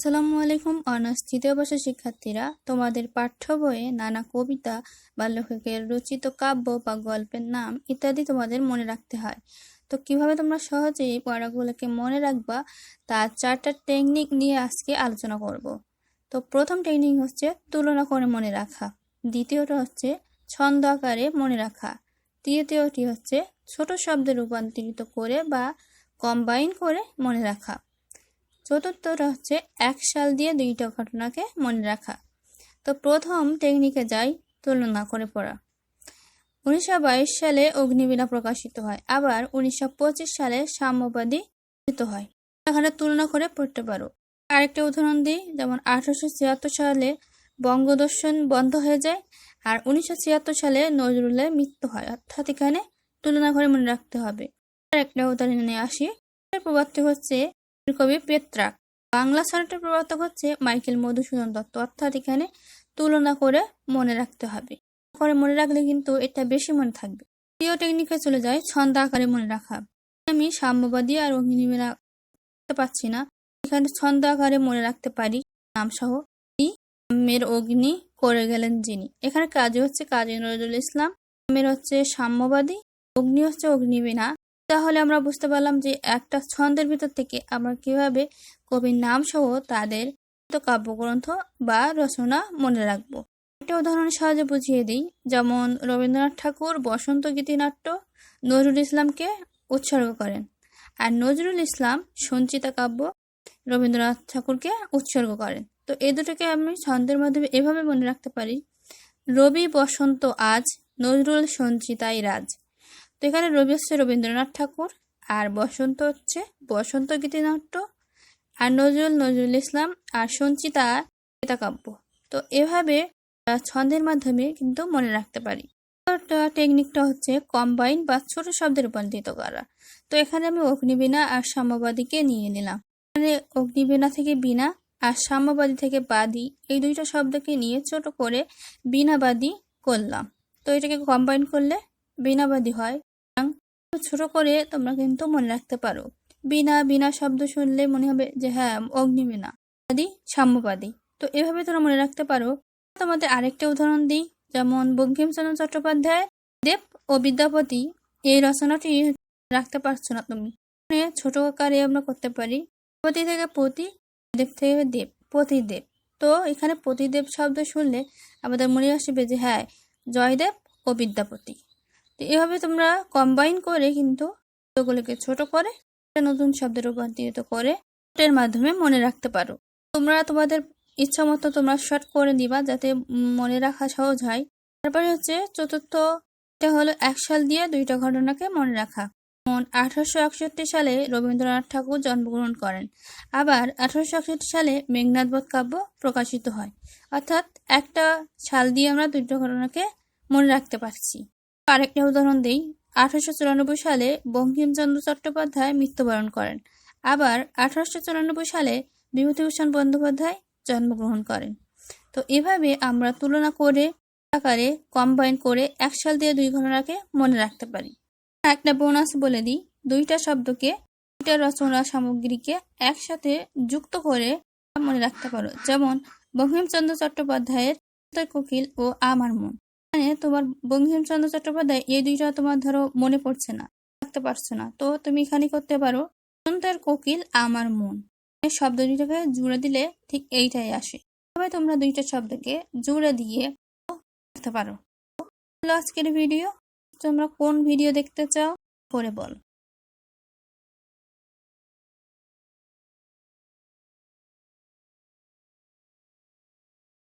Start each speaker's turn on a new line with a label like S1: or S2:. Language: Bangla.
S1: আসসালামু আলাইকুম অনার্স তৃতীয় বর্ষের শিক্ষার্থীরা, তোমাদের পাঠ্য বইয়ে নানা কবিতা বা লেখকের রচিত কাব্য বা গল্পের নাম ইত্যাদি তোমাদের মনে রাখতে হয়। তো কিভাবে তোমরা সহজেই পড়াগুলোকে মনে রাখবা তার 4টা টেকনিক নিয়ে আজকে আলোচনা করব। তো প্রথম টেকনিক হচ্ছে তুলনা করে মনে রাখা, দ্বিতীয়টা হচ্ছে ছন্দ আকারে মনে রাখা, তৃতীয়টি হচ্ছে ছোট শব্দে রূপান্তরিত করে বা কম্বাইন করে মনে রাখা, চতুর্থটা হচ্ছে এক সাল দিয়ে দুইটা ঘটনাকে মনে রাখা। তো প্রথম টেকনিকে যাই, তুলনা করে পড়া। 1922 সালে অগ্নিবীণা প্রকাশিত হয়, আবার 1925 সালে সাম্যবাদী প্রকাশিত হয়। এখানে তুলনা করে পড়তে পারো। আরেকটা উদাহরণ দিই, যেমন 1876 সালে বঙ্গদর্শন বন্ধ হয়ে যায়, আর 1976 সালে নজরুলের মৃত্যু হয়, অর্থাৎ এখানে তুলনা করে মনে রাখতে হবে। আরেকটা উদাহরণে আসি, প্রবাদটি হচ্ছে কবি পেত্রাক, বাংলা সনেটের প্রবর্তক হচ্ছে মাইকেল মধুসূদন দত্ত, অর্থাৎ এখানে তুলনা করে মনে রাখতে হবে। করে মনে রাখলে কিন্তু এটা বেশি মনে থাকবে। দ্বিতীয় টেকনিকে চলে যায় ছন্দ আকারে মনে রাখা। আমি সাম্যবাদী আর অগ্নিবীণা রাখতে পারছি না, এখানে ছন্দ আকারে মনে রাখতে পারি নাম সহ। মের অগ্নি করে গেলেন যিনি, এখানে কাজী হচ্ছে কাজী নজরুল ইসলাম, মের হচ্ছে সাম্যবাদী, অগ্নি হচ্ছে অগ্নিবীণা। তাহলে আমরা বুঝতে পারলাম যে একটা ছন্দের ভিতর থেকে আমরা কিভাবে কবির নাম সহ তাদের কাব্যগ্রন্থ বা রচনা মনে রাখবো। একটা উদাহরণের সাহায্যে বুঝিয়ে দিই, যেমন রবীন্দ্রনাথ ঠাকুর বসন্ত গীতিনাট্য নজরুল ইসলামকে উৎসর্গ করেন, আর নজরুল ইসলাম সঞ্চিতা কাব্য রবীন্দ্রনাথ ঠাকুরকে উৎসর্গ করেন। তো এই দুটোকে আমি ছন্দের মাধ্যমে এভাবে মনে রাখতে পারি, রবি বসন্ত আজ, নজরুল সঞ্চিতাই রাজ। তো এখানে রবি হচ্ছে রবীন্দ্রনাথ ঠাকুর, আর বসন্ত হচ্ছে বসন্ত গীতিনাট্য, আর নজরুল ইসলাম, আর সঞ্চিতা কাব্য। তো এভাবে ছন্দের মাধ্যমে কিন্তু মনে রাখতে পারি। টেকনিকটা হচ্ছে কম্বাইন বা ছোট শব্দে রূপান্তরিত করা। তো এখানে আমি অগ্নিবীণা আর সাম্যবাদীকে নিয়ে নিলাম। এখানে অগ্নিবীণা থেকে বীণা আর সাম্যবাদী থেকে বাদী, এই দুইটা শব্দকে নিয়ে ছোট করে বীণাবাদী করলাম। তো এটাকে কম্বাইন করলে বীণাবাদী হয়। ছোট করে তোমরা কিন্তু মনে রাখতে পারো। বীণা শব্দ শুনলে মনে হবে যে হ্যাঁ অগ্নিবীণা, বাদী সাম্যবাদী। তো এভাবে তোমরা মনে রাখতে পারো। তোমাদের আরেকটা উদাহরণ দিই, যেমন বঙ্কিমচন্দ্র চট্টোপাধ্যায় দেব ও বিদ্যাপতি, এই রচনাটি রাখতে পারছো না তুমি, ছোট আকারে আমরা করতে পারি পতি থেকে পতি, দেব থেকে দেব, পতিদেব। তো এখানে পতিদেব শব্দ শুনলে আমাদের মনে আসবে যে হ্যাঁ জয়দেব ও বিদ্যাপতি। তো এভাবে তোমরা কম্বাইন করে কিন্তু শব্দগুলোকে ছোট করে নতুন শব্দে রূপান্তরিত করে এর মাধ্যমে মনে রাখতে পারো। তোমরা তোমাদের ইচ্ছা মতো তোমরা শর্ট করে দিবা যাতে মনে রাখা সহজ হয়। তারপরে হচ্ছে চতুর্থ, এটা হলো এক সাল দিয়ে দুইটা ঘটনাকে মনে রাখা। যেমন 1861 সালে রবীন্দ্রনাথ ঠাকুর জন্মগ্রহণ করেন, আবার 1861 সালে মেঘনাদ বধ কাব্য প্রকাশিত হয়, অর্থাৎ একটা সাল দিয়ে আমরা দুইটা ঘটনাকে মনে রাখতে পারছি। আরেকটা উদাহরণ দিই, 1894 সালে বঙ্কিমচন্দ্র চট্টোপাধ্যায় মৃত্যুবরণ করেন, আবার 1894 সালে বিভূতিভূষণ বন্দ্যোপাধ্যায় জন্মগ্রহণ করেন। তো এভাবে আমরা তুলনা করে আকারে কম্বাইন করে এক সাল দিয়ে দুই ঘটনাকে মনে রাখতে পারি। একটা বোনাস বলে দিই, দুইটা শব্দকে দুইটা রচনা সামগ্রীকে একসাথে যুক্ত করে মনে রাখতে পারো, যেমন বঙ্কিমচন্দ্র চট্টোপাধ্যায়ের কোকিল ও আমার মন। তোমার বঙ্কিমচন্দ্র চট্টোপাধ্যায় এই দুইটা তোমার ধরো মনে পড়ছে না, রাখতে পারছো না, তো তুমি এখানে করতে পারো সুন্দর কোকিল আমার মন, শব্দ দুইটাকে জুড়ে দিলে ঠিক এইটাই আসে। তবে তোমরা দুইটা শব্দকে জুড়ে দিয়ে রাখতে পারো। আজকের ভিডিও, তোমরা কোন ভিডিও দেখতে চাও করে বল।